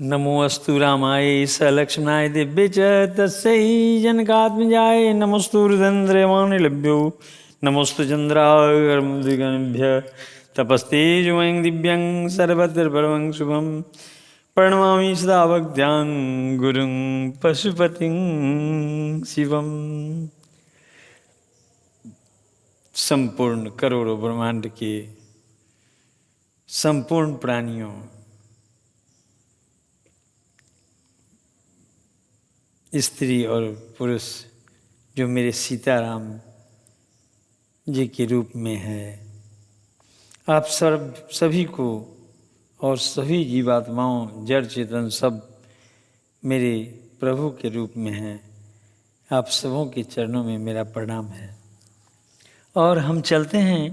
नमोऽस्तु रामाय सलक्ष्मणाय दिव्य च तस्यै जनकात्मजाय नमोऽस्तु रुद्रेन्द्रयमानिलभ्यो नमोऽस्तु चन्द्रार्कमद्विगणभ्यः तपस्ते जुवं दिव्यं सर्वत्र परमं शुभं प्रणमामि सदा भक्त्यां गुरुं पशुपतिं शिवम्। संपूर्ण करोड़ों ब्रह्मांड के संपूर्ण प्राणियों, स्त्री और पुरुष जो मेरे सीताराम जी के रूप में है, आप सभी को और सभी जीवात्माओं जड़ चेतन सब मेरे प्रभु के रूप में हैं। आप सबों के चरणों में मेरा प्रणाम है। और हम चलते हैं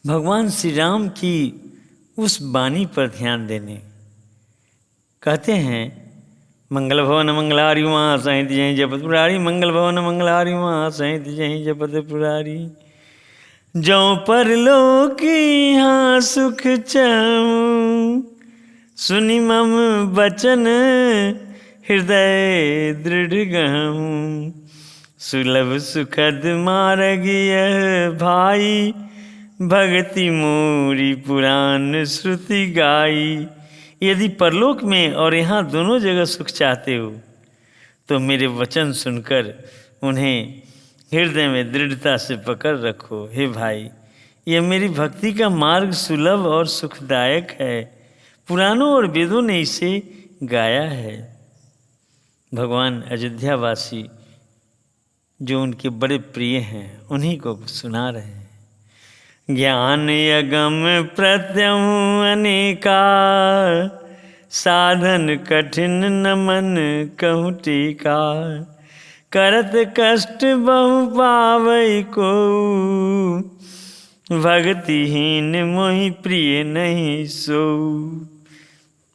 भगवान श्री राम की उस वाणी पर ध्यान देने। कहते हैं मंगल भवन मंगलारी उमा सहित जय जपत पुरारी, मंगल भवन मंगलारी उमा सहित जय जपत पुरारी। जो परलोक यहाँ सुख चहु, सुनि मम बचन हृदय दृढ़ गहूँ। सुलभ सुखद मार्ग यह भाई, भगति मोरी पुराण श्रुति गाई। यदि परलोक में और यहाँ दोनों जगह सुख चाहते हो तो मेरे वचन सुनकर उन्हें हृदय में दृढ़ता से पकड़ रखो। हे भाई, यह मेरी भक्ति का मार्ग सुलभ और सुखदायक है। पुराणों और वेदों ने इसे गाया है। भगवान अयोध्यावासी जो उनके बड़े प्रिय हैं उन्हीं को सुना रहे हैं। ज्ञान यगम प्रत्यहु अनेका, साधन कठिन न मन कहूँ टीका। करत कष्ट बहु पावई को, भक्तिहीन मोहि प्रिय नहीं सो।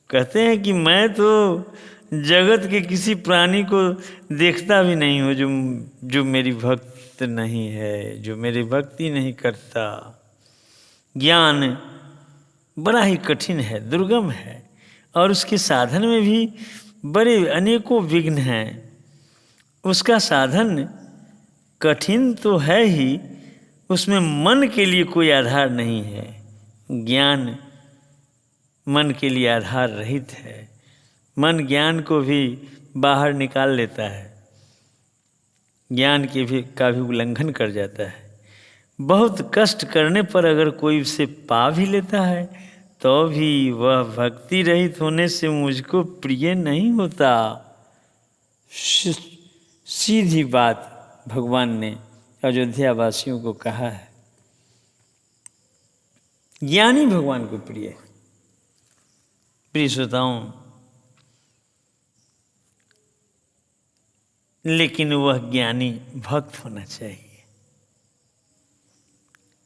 कहते हैं कि मैं तो जगत के किसी प्राणी को देखता भी नहीं हूँ जो मेरी भक्त नहीं है, जो मेरी भक्ति नहीं करता। ज्ञान बड़ा ही कठिन है, दुर्गम है, और उसके साधन में भी बड़े अनेकों विघ्न हैं। उसका साधन कठिन तो है ही, उसमें मन के लिए कोई आधार नहीं है। ज्ञान मन के लिए आधार रहित है। मन ज्ञान को भी बाहर निकाल लेता है, ज्ञान का भी उल्लंघन कर जाता है। बहुत कष्ट करने पर अगर कोई उसे पा भी लेता है तो भी वह भक्ति रहित होने से मुझको प्रिय नहीं होता। सीधी बात भगवान ने अयोध्या वासियों को कहा है। ज्ञानी भगवान को प्रिय है। प्रिय श्रोताओं, लेकिन वह ज्ञानी भक्त होना चाहिए।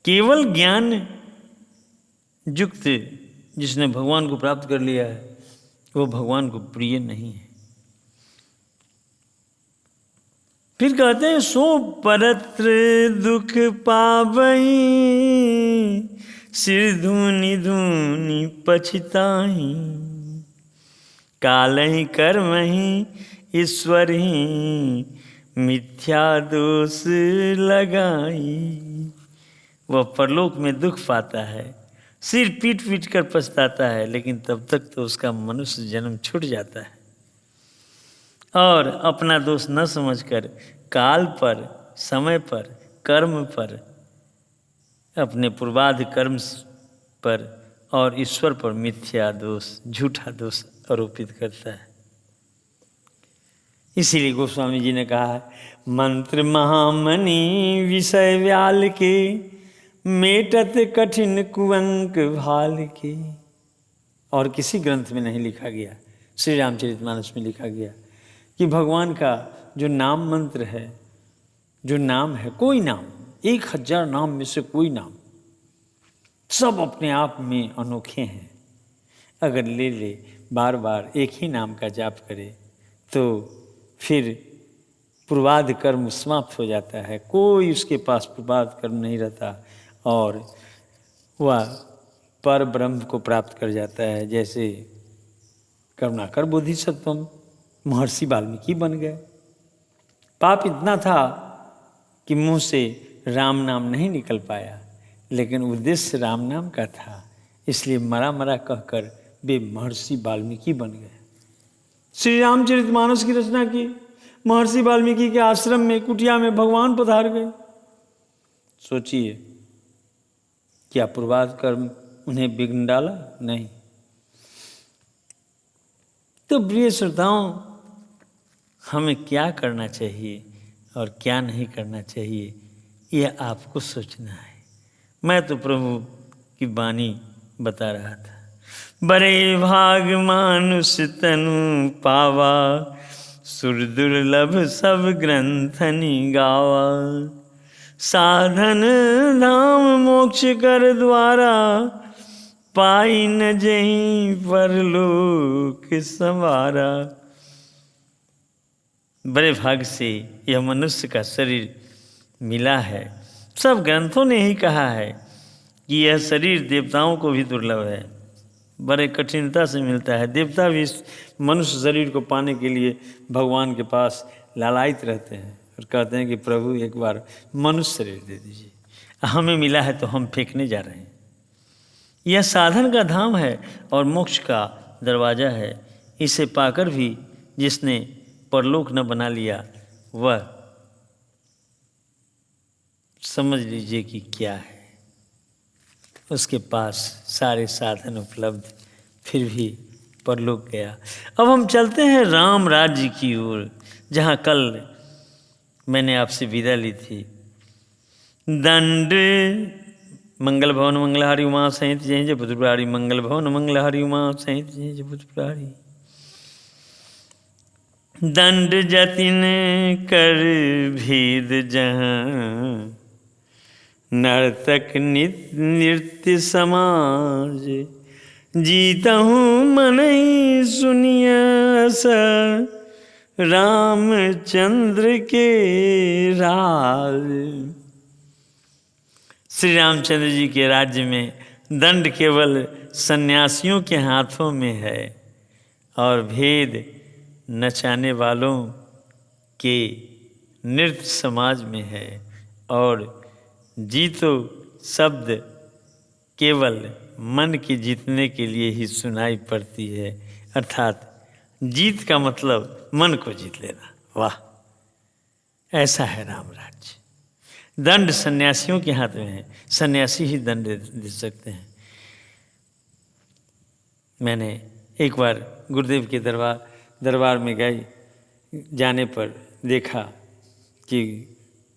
केवल ज्ञान युक्त जिसने भगवान को प्राप्त कर लिया है वो भगवान को प्रिय नहीं है। फिर कहते हैं सो परत्र दुख पावई, सिर धूनि धूनि पछताई। कालहि कर्महि ईश्वर ही, मिथ्या दोष लगाई। वह परलोक में दुख पाता है, सिर पीट पीट कर पछताता है, लेकिन तब तक तो उसका मनुष्य जन्म छूट जाता है। और अपना दोष न समझकर काल पर, समय पर, कर्म पर, अपने पूर्वाध कर्म पर और ईश्वर पर मिथ्या दोष, झूठा दोष आरोपित करता है। इसीलिए गोस्वामी जी ने कहा है, मंत्र महामणि विषय व्याल के, मेटत कठिन कुअंक भाल के। और किसी ग्रंथ में नहीं लिखा गया, श्री रामचरितमानस में लिखा गया कि भगवान का जो नाम मंत्र है, जो नाम है, कोई नाम, 1000 नाम में से कोई नाम, सब अपने आप में अनोखे हैं। अगर ले बार बार एक ही नाम का जाप करे तो फिर पूर्वाध कर्म समाप्त हो जाता है। कोई उसके पास पूर्वाध कर्म नहीं रहता और वह पर ब्रह्म को प्राप्त कर जाता है। जैसे करुणाकर बोधिसत्वम, महर्षि वाल्मीकि बन गए। पाप इतना था कि मुंह से राम नाम नहीं निकल पाया, लेकिन उद्देश्य राम नाम का था, इसलिए मरा मरा कहकर वे महर्षि वाल्मीकि बन गए। श्री रामचरितमानस की रचना की। महर्षि वाल्मीकि के आश्रम में, कुटिया में भगवान पधार गए। सोचिए, क्या पूर्वाध कर्म उन्हें विघ्न डाला? नहीं। तो प्रिय श्रोताओं, हमें क्या करना चाहिए और क्या नहीं करना चाहिए, यह आपको सोचना है। मैं तो प्रभु की वाणी बता रहा था। बड़े भाग मानुष तनु पावा, सुर दुर्लभ सब ग्रंथनि गावा। साधन धाम मोक्ष कर द्वारा, पाई न जहीं परलोक संवारा। बड़े भाग से यह मनुष्य का शरीर मिला है। सब ग्रंथों ने ही कहा है कि यह शरीर देवताओं को भी दुर्लभ है, बड़े कठिनता से मिलता है। देवता भी इस मनुष्य शरीर को पाने के लिए भगवान के पास लालायित रहते हैं और कहते हैं कि प्रभु एक बार मनुष्य शरीर दे दीजिए। हमें मिला है तो हम फेंकने जा रहे हैं। यह साधन का धाम है और मोक्ष का दरवाज़ा है। इसे पाकर भी जिसने परलोक न बना लिया, वह समझ लीजिए कि क्या है। उसके पास सारे साधन उपलब्ध, फिर भी परलोक गया। अब हम चलते हैं राम राज्य की ओर, जहाँ कल मैंने आपसे विदा ली थी। दंड मंगल भवन मंगलहारी उमा सहित जय जय पुत्रपुरारी, मंगल भवन मंगलहारी उमा सहित जय जय पुत्रपुरारी। दंड जतिन कर भेद जहाँ, नर्तक नृत्य समाज। जीतहूँ मनहि सुनिय अस, रामचंद्र के राज। श्री रामचंद्र जी के राज्य में दंड केवल सन्यासियों के हाथों में है और भेद नचाने वालों के नृत्य समाज में है, और जीतो शब्द केवल मन के जीतने के लिए ही सुनाई पड़ती है। अर्थात जीत का मतलब मन को जीत लेना। वाह, ऐसा है राम राज्य। दंड सन्यासियों के हाथ में है, सन्यासी ही दंड दे सकते हैं। मैंने एक बार गुरुदेव के दरबार में जाने पर देखा कि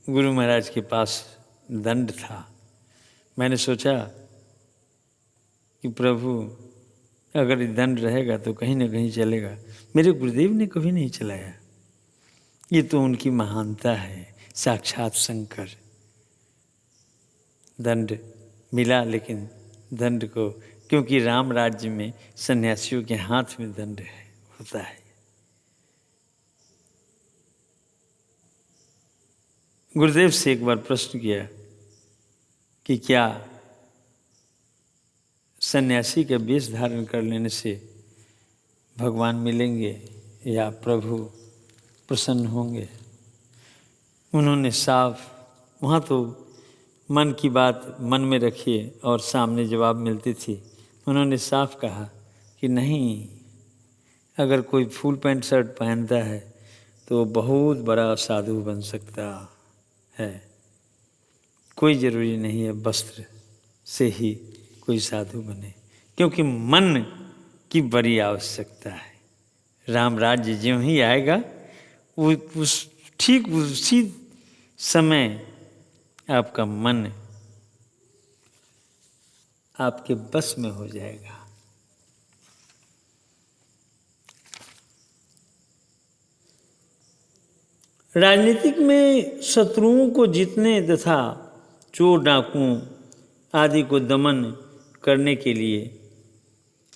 गुरु महाराज के पास दंड था। मैंने सोचा कि प्रभु अगर दंड रहेगा तो कहीं ना कहीं चलेगा। मेरे गुरुदेव ने कभी नहीं चलाया। ये तो उनकी महानता है, साक्षात शंकर। दंड मिला, लेकिन दंड को, क्योंकि राम राज्य में सन्यासियों के हाथ में दंड होता है। गुरुदेव से एक बार प्रश्न किया कि क्या सन्यासी का वेश धारण कर लेने से भगवान मिलेंगे या प्रभु प्रसन्न होंगे? उन्होंने साफ, वहाँ तो मन की बात मन में रखिए और सामने जवाब मिलती थी। उन्होंने साफ कहा कि नहीं, अगर कोई फुल पैंट शर्ट पहनता है तो बहुत बड़ा साधु बन सकता है। कोई ज़रूरी नहीं है वस्त्र से ही कोई साधु बने, क्योंकि मन की बड़ी आवश्यकता है। राम राज्य ज्यों ही आएगा, वो ठीक उसी समय आपका मन आपके बस में हो जाएगा। राजनीतिक में शत्रुओं को जीतने तथा चोर डाकुओं आदि को दमन करने के लिए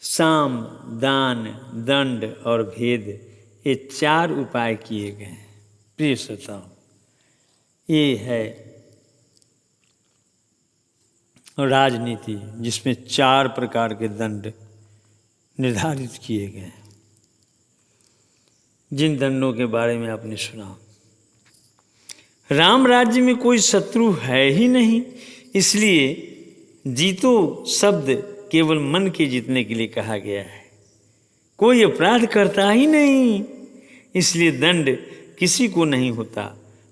साम, दान, दंड और भेद, ये 4 उपाय किए गए हैं। प्रिय श्रोताओ, ये है राजनीति, जिसमें 4 प्रकार के दंड निर्धारित किए गए हैं। जिन दंडों के बारे में आपने सुना। राम राज्य में कोई शत्रु है ही नहीं, इसलिए जीतो शब्द केवल मन के जीतने के लिए कहा गया है। कोई अपराध करता ही नहीं, इसलिए दंड किसी को नहीं होता।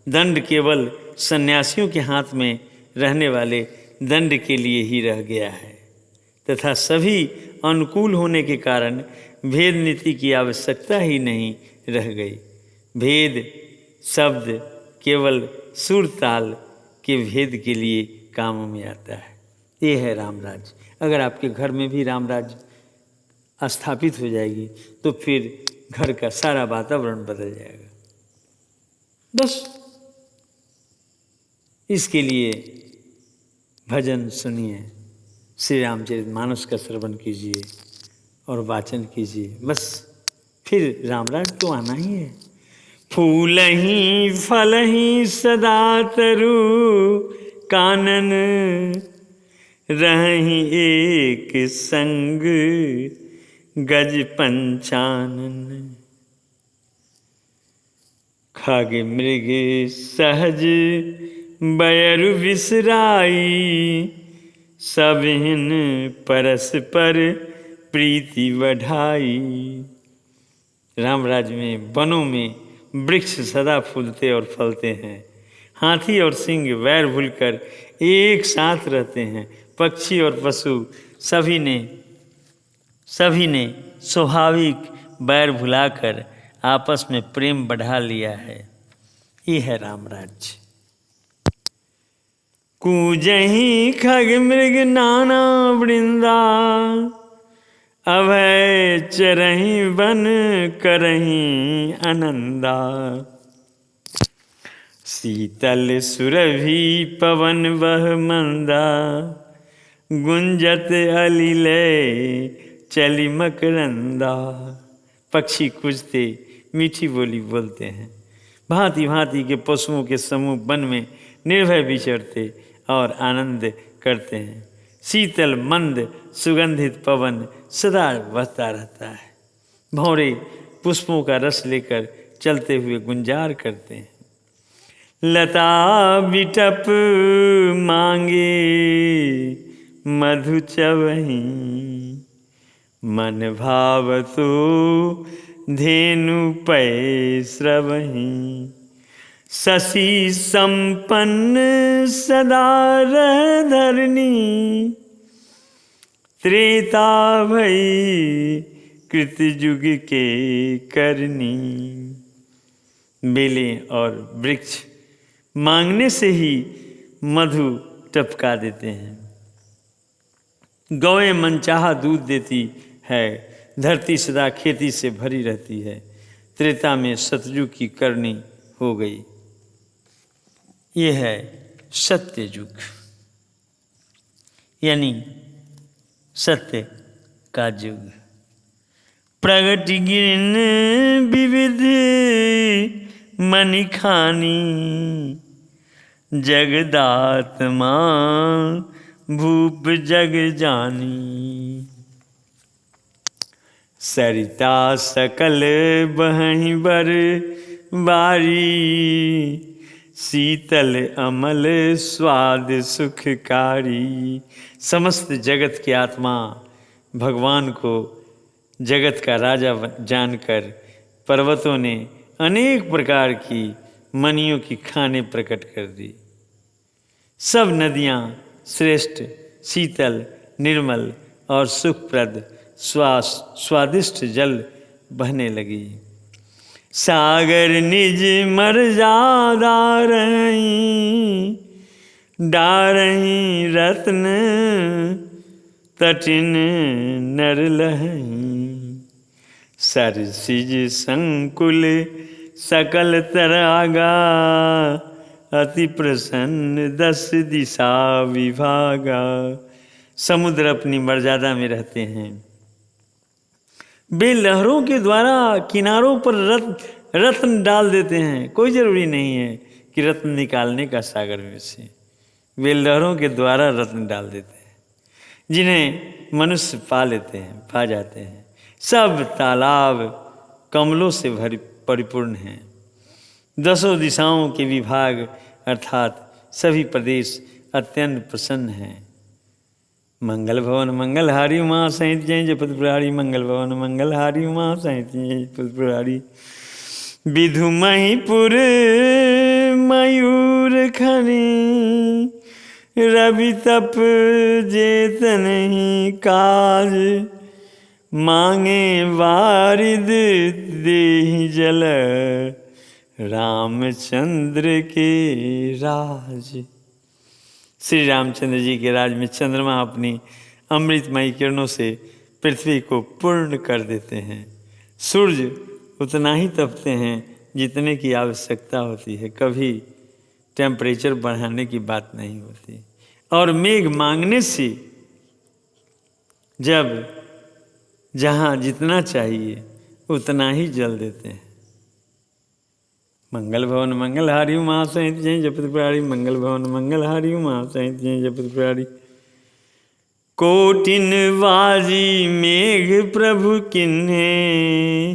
दंड केवल सन्यासियों के हाथ में रहने वाले दंड के लिए ही रह गया है तथा सभी अनुकूल होने के कारण भेद नीति की आवश्यकता ही नहीं रह गई। भेद शब्द केवल सुर ताल के भेद के लिए काम में आता है। ये है राम राज्य। अगर आपके घर में भी राम राज्य स्थापित हो जाएगी तो फिर घर का सारा वातावरण बदल जाएगा। बस इसके लिए भजन सुनिए, श्री रामचरितमानस का श्रवण कीजिए और वाचन कीजिए, बस फिर रामराज तो आना ही है। फूल ही फल ही सदा तरु कानन, रही एक संग गज पंचानन। खग मृग सहज बयरु बिसराई, सबहिन परस्पर प्रीति बढ़ाई। रामराज में वनों में वृक्ष सदा फूलते और फलते हैं। हाथी और सिंह वैर भूलकर एक साथ रहते हैं। पक्षी और पशु सभी ने स्वाभाविक वैर भुलाकर आपस में प्रेम बढ़ा लिया है। ये है रामराज्य। कूजही खग मृग नाना वृंदा, अभय चरहि वन करहि आनंदा। शीतल सुरभि पवन बह मंदा, गुंजत अलिलय चली मकरंदा। पक्षी कूजते मीठी बोली बोलते हैं। भांति भांति के पशुओं के समूह वन में निर्भय विचरते और आनंद करते हैं। शीतल मंद सुगंधित पवन सदा बहता रहता है। भौरे पुष्पों का रस लेकर चलते हुए गुंजार करते हैं। लता बिटप मांगे मधु चवही, मन भावतो धेनु पै श्रवही। शशि संपन्न सदा रह धरनी, त्रेता भई कृत युग के करनी। बेलें और वृक्ष मांगने से ही मधु टपका देते हैं। गौएं मनचाहा दूध देती है। धरती सदा खेती से भरी रहती है। त्रेता में सतयुग की करनी हो गई। ये है सत्य युग, यानी सत्य का युग। प्रगट गिरन विविध मनि खानी, जगदात्मा भूप जग जानी। सरिता सकल बहहि बर बारी, शीतल अमल स्वाद सुखकारी। समस्त जगत की आत्मा भगवान को जगत का राजा जानकर पर्वतों ने अनेक प्रकार की मनियों की खाने प्रकट कर दी। सब नदियाँ श्रेष्ठ, शीतल, निर्मल और सुखप्रद स्वादिष्ट जल बहने लगी। सागर निज मर्यादा रही, डारही रत्न तटिन नर लहई। सरसिज संकुल सकल तरागा, अति प्रसन्न 10 दिशा विभागा। समुद्र अपनी मर्यादा में रहते हैं। वे लहरों के द्वारा किनारों पर रत्न डाल देते हैं। कोई ज़रूरी नहीं है कि रत्न निकालने का सागर में से। वे लहरों के द्वारा रत्न डाल देते हैं, जिन्हें मनुष्य पा लेते हैं, पा जाते हैं। सब तालाब कमलों से परिपूर्ण हैं। 10 दिशाओं के विभाग अर्थात सभी प्रदेश अत्यंत प्रसन्न हैं। मंगल भवन मंगलहारी उमा सहित जय जपत पुरारी, मंगल भवन मंगलहारी उमा सहित जय जपत पुरारी। विधु महीपुर मयूर खनी, रवि तप जेतन ही काज, मांगे वारिद देहि जल, रामचंद्र के राज। श्री रामचंद्र जी के राज में चंद्रमा अपनी अमृतमयी किरणों से पृथ्वी को पूर्ण कर देते हैं। सूर्य उतना ही तपते हैं जितने की आवश्यकता होती है, कभी टेम्परेचर बढ़ाने की बात नहीं होती। और मेघ मांगने से जब जहाँ जितना चाहिए उतना ही जल देते हैं। मंगल भवन मंगलहारी उमा सहित जय जपत पुरारी, मंगल भवन मंगलहारी उमा सहित जय जपत पुरारी। कोटिन वाजी मेघ प्रभु किन्हे,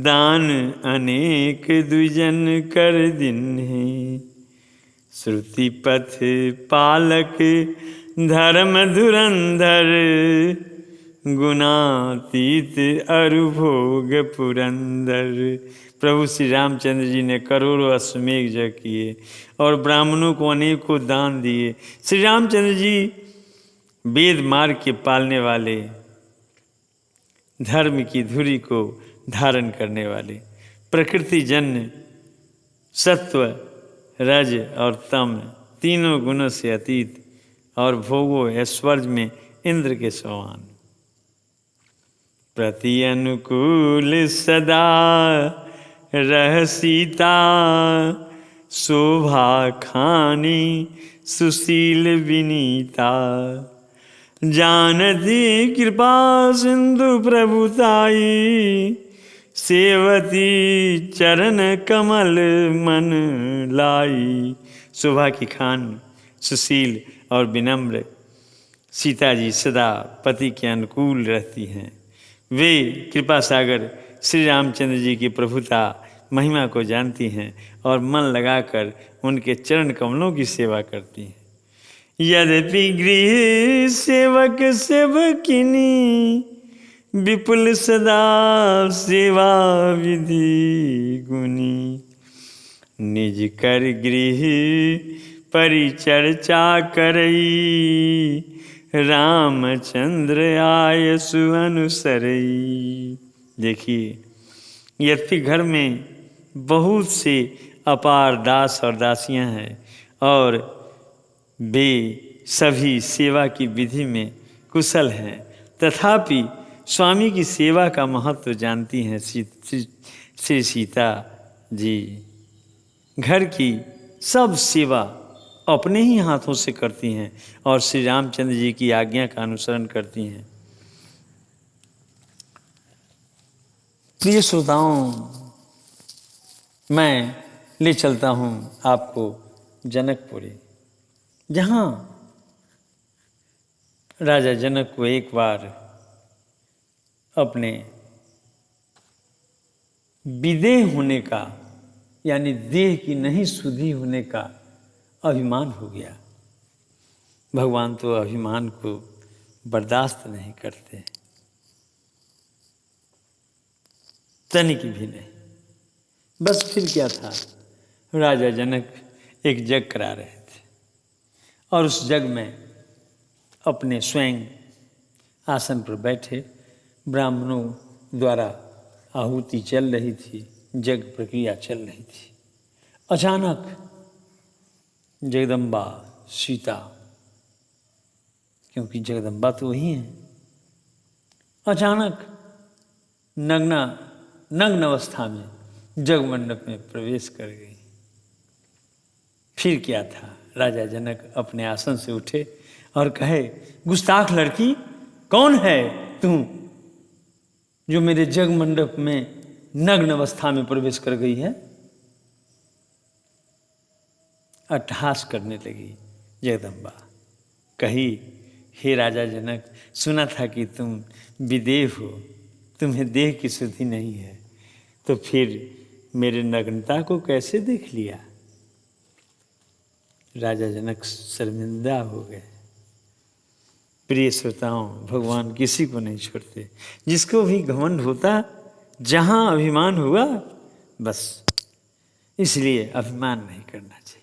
दान अनेक द्विजन कर दिन्हे, श्रुति पथ पालक धर्म धुरंधर, गुणातीत अरुभोग पुरंदर। प्रभु श्री रामचंद्र जी ने करोड़ों अश्वमेघ यज्ञ किए और ब्राह्मणों को अनेकों दान दिए। श्री रामचंद्र जी वेद मार्ग के पालने वाले, धर्म की धुरी को धारण करने वाले, प्रकृति जन्य सत्व रज और तम तीनों गुणों से अतीत और भोगों ऐश्वर्य में इंद्र के समान। प्रति अनुकूल सदा रह सीता, शोभा खानी सुशील विनीता, जानती कृपा सिंधु प्रभुताई, सेवती चरण कमल मन लाई। शोभा की खान सुशील और विनम्र सीता जी सदा पति के अनुकूल रहती हैं। वे कृपा सागर श्री रामचंद्र जी की प्रभुता महिमा को जानती हैं और मन लगाकर उनके चरण कमलों की सेवा करती हैं। यद्यपि गृह सेवक सेवकिनी, विपुल सदा सेवा विधि गुनी, निज कर गृह परिचर्चा करई, रामचंद्र आय सुअनुसरई। देखिए, यद्यपि घर में बहुत से अपार दास और दासियां हैं और वे सभी सेवा की विधि में कुशल हैं, तथापि स्वामी की सेवा का महत्व जानती हैं श्री सीता जी। घर की सब सेवा अपने ही हाथों से करती हैं और श्री रामचंद्र जी की आज्ञा का अनुसरण करती हैं। प्रिय श्रोताओं, मैं ले चलता हूँ आपको जनकपुरी, जहाँ राजा जनक को एक बार अपने विदेह होने का यानी देह की नहीं शुद्धि होने का अभिमान हो गया। भगवान तो अभिमान को बर्दाश्त नहीं करते, तनिक भी नहीं। बस फिर क्या था, राजा जनक एक यज्ञ करा रहे थे और उस यज्ञ में अपने स्वयं आसन पर बैठे, ब्राह्मणों द्वारा आहुति चल रही थी, यज्ञ प्रक्रिया चल रही थी। अचानक जगदम्बा सीता, क्योंकि जगदम्बा तो वही हैं, अचानक नग्न अवस्था में जग मंडप में प्रवेश कर गई। फिर क्या था, राजा जनक अपने आसन से उठे और कहे, गुस्ताख लड़की, कौन है तू जो मेरे जग मंडप में नग्न अवस्था में प्रवेश कर गई है? अट्टहास करने लगी जगदम्बा। कही, हे राजा जनक, सुना था कि तुम विदेह हो, तुम्हें देह की शुद्धि नहीं है, तो फिर मेरे नग्नता को कैसे देख लिया? राजा जनक शर्मिंदा हो गए। प्रिय श्रोताओं, भगवान किसी को नहीं छोड़ते। जिसको भी घमंड होता, जहां अभिमान हुआ, बस इसलिए अभिमान नहीं करना चाहिए।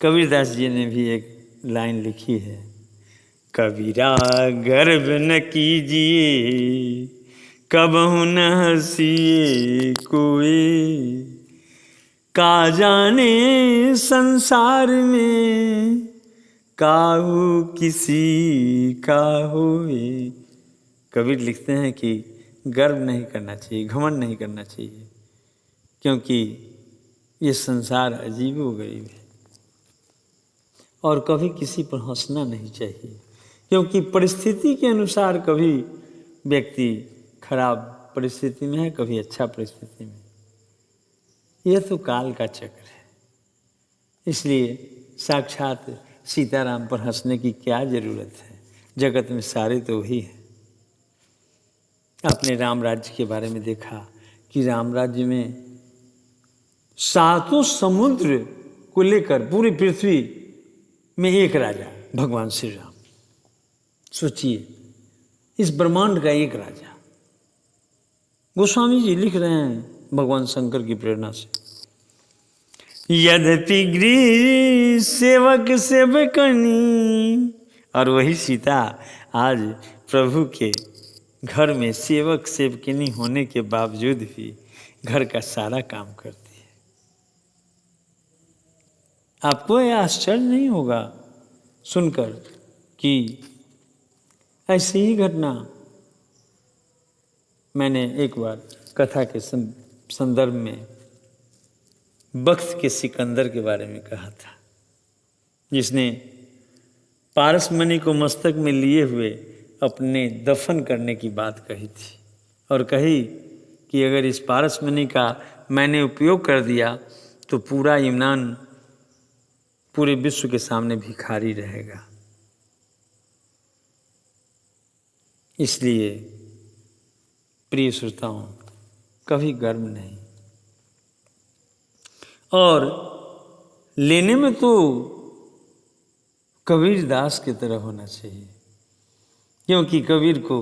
कबीरदास जी ने भी एक लाइन लिखी है, कबीरा गर्व न कीजिए, कबहु न हंसिए कोई, का जाने संसार में काहू किसी का होए। कबीर लिखते हैं कि गर्व नहीं करना चाहिए, घमंड नहीं करना चाहिए, क्योंकि ये संसार अजीब व गरीब है। और कभी किसी पर हंसना नहीं चाहिए, क्योंकि परिस्थिति के अनुसार कभी व्यक्ति खराब परिस्थिति में है, कभी अच्छा परिस्थिति में। यह तो काल का चक्र है। इसलिए साक्षात सीताराम पर हंसने की क्या जरूरत है? जगत में सारे तो वही है। आपने राम राज्य के बारे में देखा कि राम राज्य में सातों समुद्र को लेकर पूरी पृथ्वी में एक राजा, भगवान श्री राम। सोचिए, इस ब्रह्मांड का एक राजा। गोस्वामी जी लिख रहे हैं भगवान शंकर की प्रेरणा से, यद्यपि गृह सेवक सेवकनी, और वही सीता आज प्रभु के घर में सेवक सेवकिनी होने के बावजूद भी घर का सारा काम करती है। आपको यह आश्चर्य नहीं होगा सुनकर कि ऐसी ही घटना मैंने एक बार कथा के संदर्भ में बख्त के सिकंदर के बारे में कहा था, जिसने पारसमणि को मस्तक में लिए हुए अपने दफन करने की बात कही थी, और कही कि अगर इस पारसमणि का मैंने उपयोग कर दिया तो पूरा यूनान पूरे विश्व के सामने भिखारी रहेगा। इसलिए प्रिय श्रोताओं, कभी गर्व नहीं। और लेने में तो कबीर दास की तरह होना चाहिए, क्योंकि कबीर को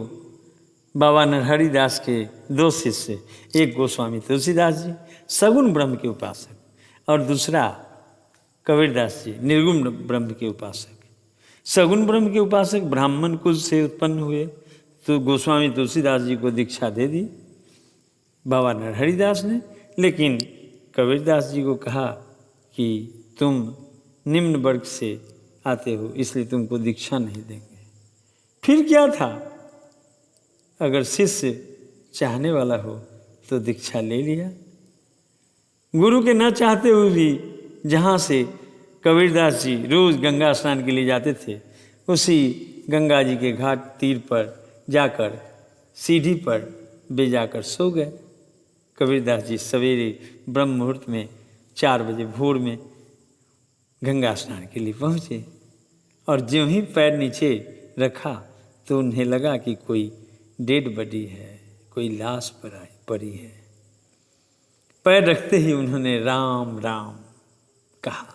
बाबा नरहरि दास के दो शिष्य, एक गोस्वामी तुलसीदास जी सगुण ब्रह्म के उपासक, और दूसरा कबीरदास जी निर्गुण ब्रह्म के उपासक। सगुण ब्रह्म के उपासक ब्राह्मण कुल से उत्पन्न हुए, तो गोस्वामी तुलसीदास जी को दीक्षा दे दी बाबा नरहरि दास ने। लेकिन कबीरदास जी को कहा कि तुम निम्न वर्ग से आते हो, इसलिए तुमको दीक्षा नहीं देंगे। फिर क्या था, अगर शिष्य चाहने वाला हो तो दीक्षा ले लिया। गुरु के न चाहते हुए भी जहाँ से कबीरदास जी रोज गंगा स्नान के लिए जाते थे, उसी गंगा जी के घाट तीर पर जाकर सीढ़ी पर वे जाकर सो गए। कबीरदास जी सवेरे ब्रह्म मुहूर्त में 4 बजे भोर में गंगा स्नान के लिए पहुँचे, और ज्यों ही पैर नीचे रखा तो उन्हें लगा कि कोई डेड बॉडी है, कोई लाश पड़ी है। पैर रखते ही उन्होंने राम राम कहा।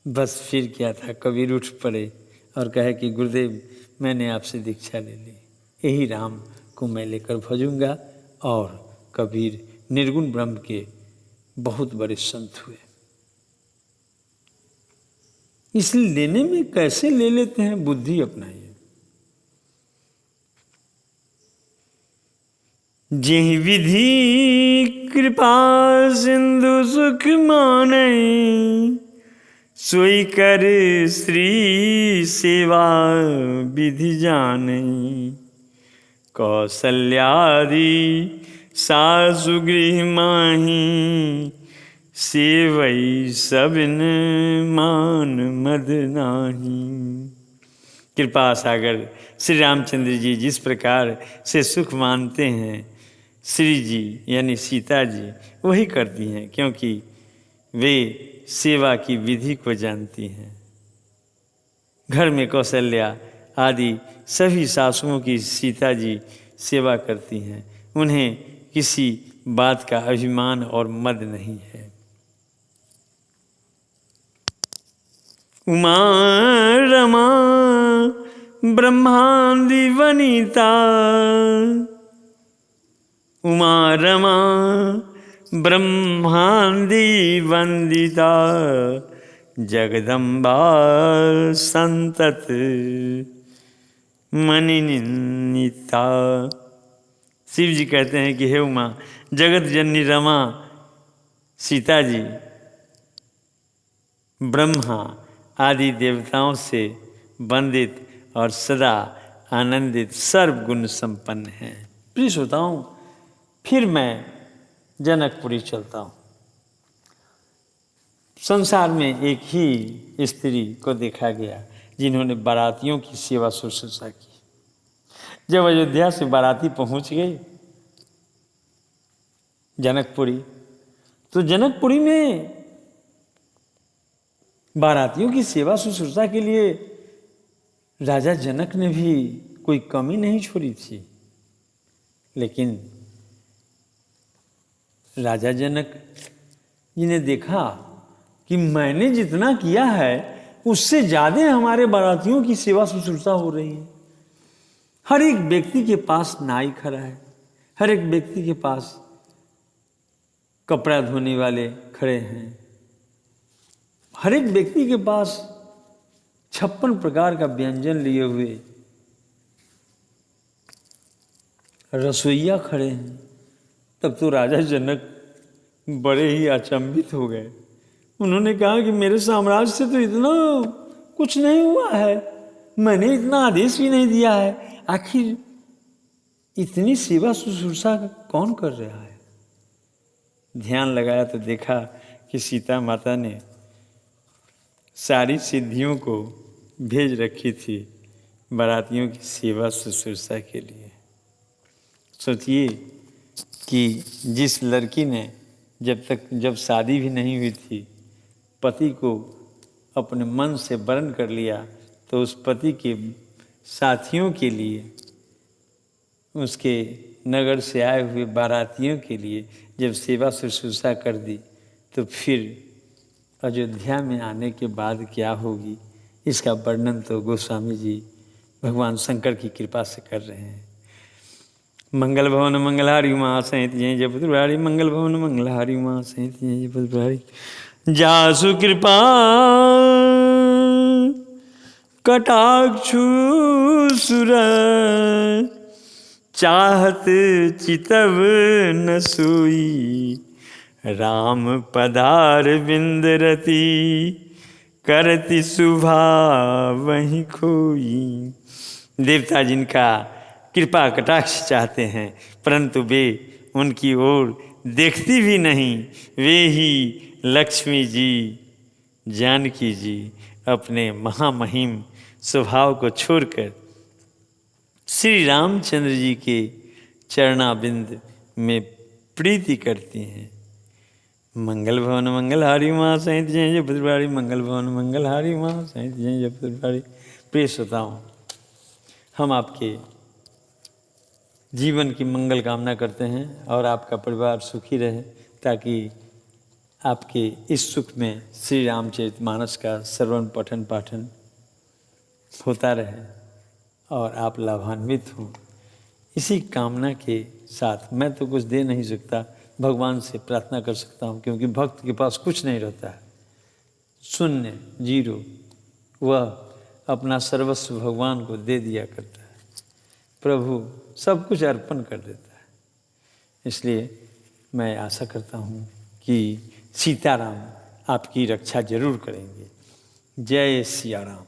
बस फिर क्या था, कबीर उठ पड़े और कहे कि गुरुदेव, मैंने आपसे दीक्षा ले ली, यही राम को मैं लेकर भजूंगा। और कबीर निर्गुण ब्रह्म के बहुत बड़े संत हुए। इसलिए लेने में कैसे ले लेते हैं, बुद्धि अपनाइए। जेहि विधि कृपा सिंधु सुख मानै, सोई कर श्री सेवा विधि जानै। कौशल्यादि सासु गृह माही, सेवई सबिन मान मद नाही। कृपा सागर श्री रामचंद्र जी जिस प्रकार से सुख मानते हैं, श्री जी यानी सीता जी वही करती हैं, क्योंकि वे सेवा की विधि को जानती हैं। घर में कौशल्या आदि सभी सासुओं की सीता जी सेवा करती हैं। उन्हें किसी बात का अभिमान और मद नहीं है। उमा रमा ब्रह्मांडी वनिता, उमा रमा ब्रह्मांडी वंदिता, जगदम्बा संतत मनिनिता। शिव जी कहते हैं कि हे उमा, जगत जननी रमा सीता जी ब्रह्मा आदि देवताओं से वंदित और सदा आनंदित सर्वगुण संपन्न हैं। प्रिय श्रोताओं, फिर मैं जनकपुरी चलता हूँ। संसार में एक ही स्त्री को देखा गया जिन्होंने बारातियों की सेवा शुश्रूषा की। जब अयोध्या से बाराती पहुंच गए जनकपुरी, तो जनकपुरी में बारातियों की सेवा शुश्रूषा के लिए राजा जनक ने भी कोई कमी नहीं छोड़ी थी। लेकिन राजा जनक जी ने देखा कि मैंने जितना किया है उससे ज़्यादा हमारे बारातियों की सेवा शुश्रूषा हो रही है। हर एक व्यक्ति के पास नाई खड़ा है, हर एक व्यक्ति के पास कपड़ा धोने वाले खड़े हैं, हर एक व्यक्ति के पास 56 प्रकार का व्यंजन लिए हुए रसोइया खड़े हैं। तब तो राजा जनक बड़े ही अचंभित हो गए। उन्होंने कहा कि मेरे साम्राज्य से तो इतना कुछ नहीं हुआ है, मैंने इतना आदेश भी नहीं दिया है, आखिर इतनी सेवा शुश्रूषा कौन कर रहा है। ध्यान लगाया तो देखा कि सीता माता ने सारी सिद्धियों को भेज रखी थी बारातियों की सेवा शुश्रूषा के लिए। सोचिए कि जिस लड़की ने जब शादी भी नहीं हुई थी पति को अपने मन से वर्ण कर लिया, तो उस पति के साथियों के लिए, उसके नगर से आए हुए बारातियों के लिए जब सेवा शुश्रूषा कर दी, तो फिर अयोध्या में आने के बाद क्या होगी, इसका वर्णन तो गोस्वामी जी भगवान शंकर की कृपा से कर रहे हैं। मंगल भवन मंगलहारी उमा सहित जय जय पुत्रहारी, मंगल भवन मंगलहारी उमा सहित जय जय पुत्रहारी। जासु कृपा कटाक्षु सुर, चाहत चितव न सोई, राम पदार बिंद रति, करति शुभा वहीं खोई। देवता जिनका कृपा कटाक्ष चाहते हैं परंतु वे उनकी ओर देखती भी नहीं, वे ही लक्ष्मी जी जानकी जी अपने महामहिम स्वभाव को छोड़कर श्री रामचंद्र जी के चरणाबिंद में प्रीति करती हैं। मंगल भवन मंगलहारी माँ सहित जय जय पुत्रहारी, मंगल भवन मंगलहारी माँ सहित जय जय पुत्रहारी। प्रिय श्रोताओं, हम आपके जीवन की मंगल कामना करते हैं और आपका परिवार सुखी रहे, ताकि आपके इस सुख में श्री रामचरितमानस का श्रवण पठन पाठन होता रहे और आप लाभान्वित हों। इसी कामना के साथ मैं तो कुछ दे नहीं सकता, भगवान से प्रार्थना कर सकता हूँ, क्योंकि भक्त के पास कुछ नहीं रहता है, शून्य जीरो। वह अपना सर्वस्व भगवान को दे दिया करता है, प्रभु सब कुछ अर्पण कर देता है। इसलिए मैं आशा करता हूँ कि सीताराम आपकी रक्षा जरूर करेंगे। जय सिया राम।